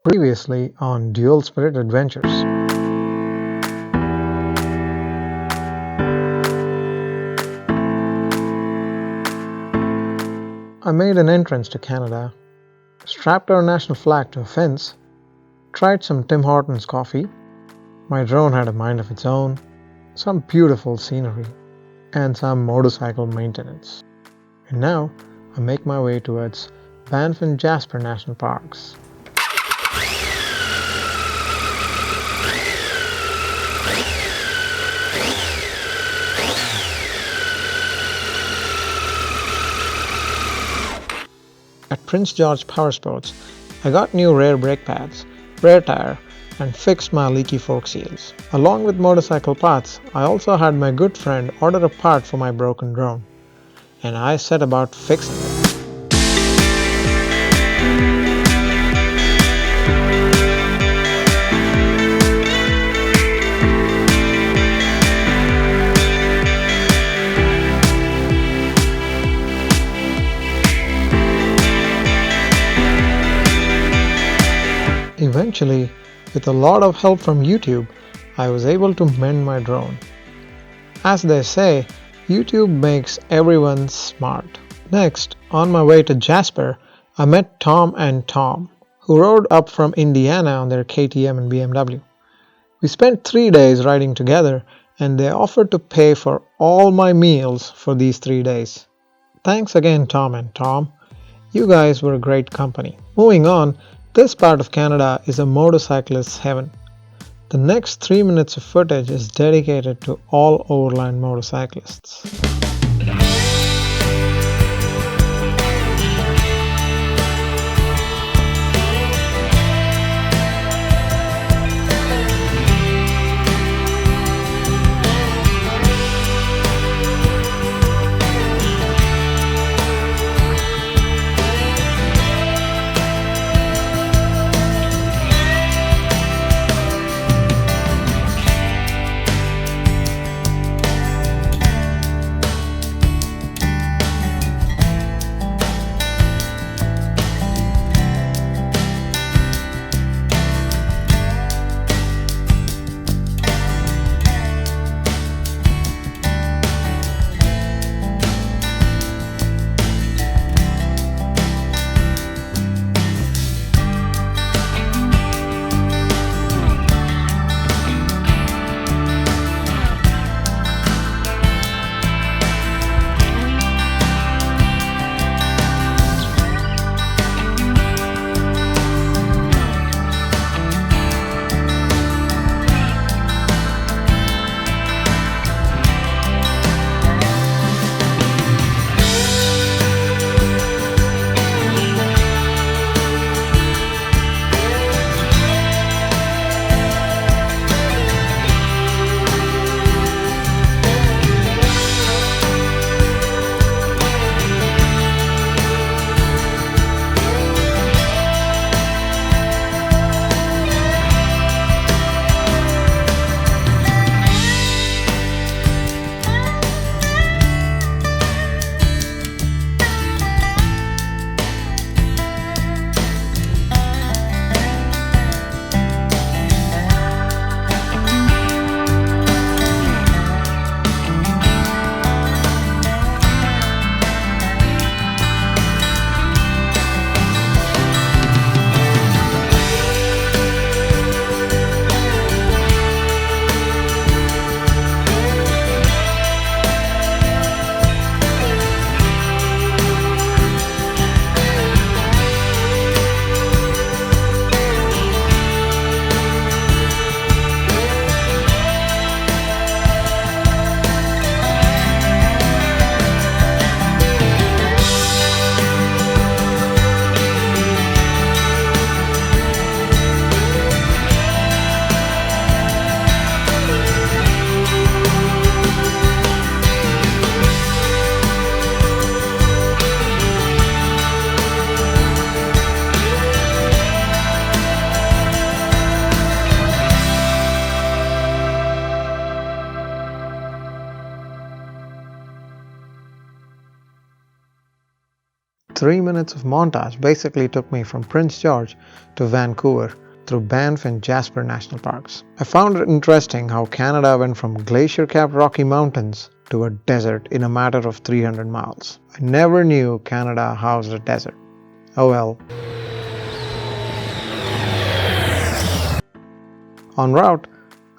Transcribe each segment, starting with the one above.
Previously on Dual Spirit Adventures. I made an entrance to Canada, strapped our national flag to a fence, tried some Tim Hortons coffee, my drone had a mind of its own, some beautiful scenery, and some motorcycle maintenance. And now I make my way towards Banff and Jasper National Parks. At Prince George Powersports, I got new rear brake pads, rear tire, and fixed my leaky fork seals. Along with motorcycle parts, I also had my good friend order a part for my broken drone, and I set about fixing it. Eventually, with a lot of help from YouTube, I was able to mend my drone. As they say, YouTube makes everyone smart. Next, on my way to Jasper, I met Tom and Tom, who rode up from Indiana on their KTM and BMW. We spent 3 days riding together, and they offered to pay for all my meals for these 3 days. Thanks again, Tom and Tom. You guys were great company. Moving on, this part of Canada is a motorcyclist's heaven. The next 3 minutes of footage is dedicated to all overland motorcyclists. 3 minutes of montage basically took me from Prince George to Vancouver through Banff and Jasper National Parks. I found it interesting how Canada went from glacier-capped Rocky Mountains to a desert in a matter of 300 miles. I never knew Canada housed a desert. Oh well. En route,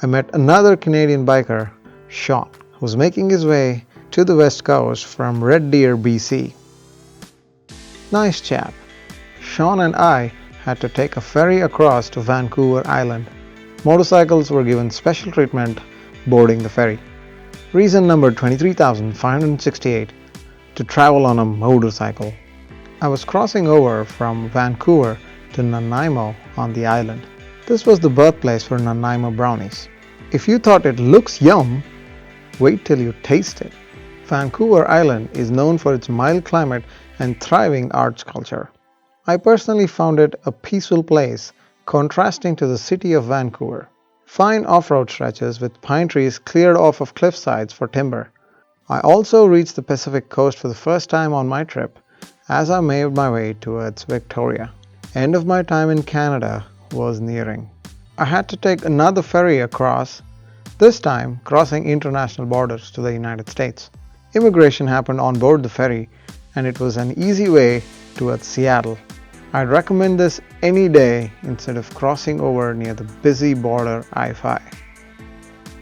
I met another Canadian biker, Sean, who was making his way to the west coast from Red Deer, BC. Nice chap. Sean and I had to take a ferry across to Vancouver Island. Motorcycles were given special treatment boarding the ferry. Reason number 23,568 to travel on a motorcycle. I was crossing over from Vancouver to Nanaimo on the island. This was the birthplace for Nanaimo brownies. If you thought it looks yum, wait till you taste it. Vancouver Island is known for its mild climate and thriving arts culture. I personally found it a peaceful place, contrasting to the city of Vancouver. Fine off-road stretches with pine trees cleared off of cliff sides for timber. I also reached the Pacific coast for the first time on my trip as I made my way towards Victoria. End of my time in Canada was nearing. I had to take another ferry across, this time crossing international borders to the United States. Immigration happened on board the ferry and it was an easy way towards Seattle. I'd recommend this any day instead of crossing over near the busy border I-5.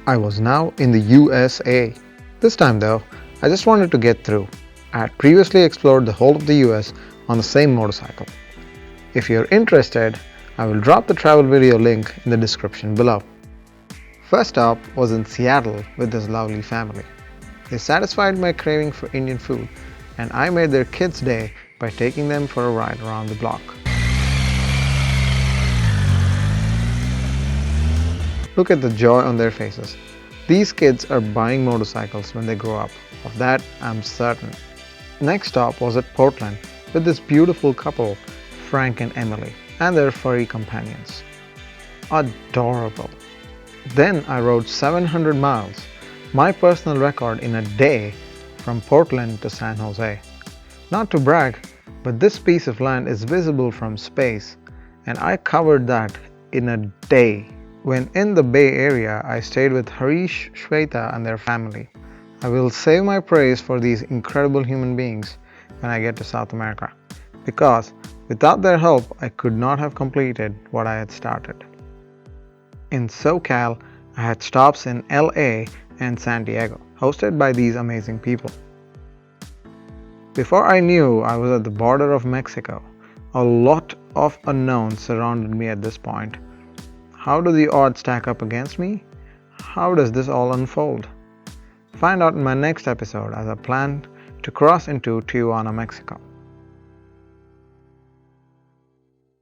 I was now in the USA. This time though, I just wanted to get through. I had previously explored the whole of the US on the same motorcycle. If you're interested, I will drop the travel video link in the description below. First stop was in Seattle with this lovely family. They satisfied my craving for Indian food and I made their kids' day by taking them for a ride around the block. Look at the joy on their faces. These kids are buying motorcycles when they grow up. Of that, I'm certain. Next stop was at Portland with this beautiful couple, Frank and Emily, and their furry companions. Adorable. Then I rode 700 miles, my personal record in a day, from Portland to San Jose. Not to brag, but this piece of land is visible from space, and I covered that in a day. When in the Bay Area, I stayed with Harish, Shweta and their family. I will save my praise for these incredible human beings when I get to South America, because without their help, I could not have completed what I had started. In SoCal, I had stops in LA and San Diego, hosted by these amazing people. Before I knew I was at the border of Mexico, a lot of unknowns surrounded me at this point. How do the odds stack up against me? How does this all unfold? Find out in my next episode as I plan to cross into Tijuana, Mexico.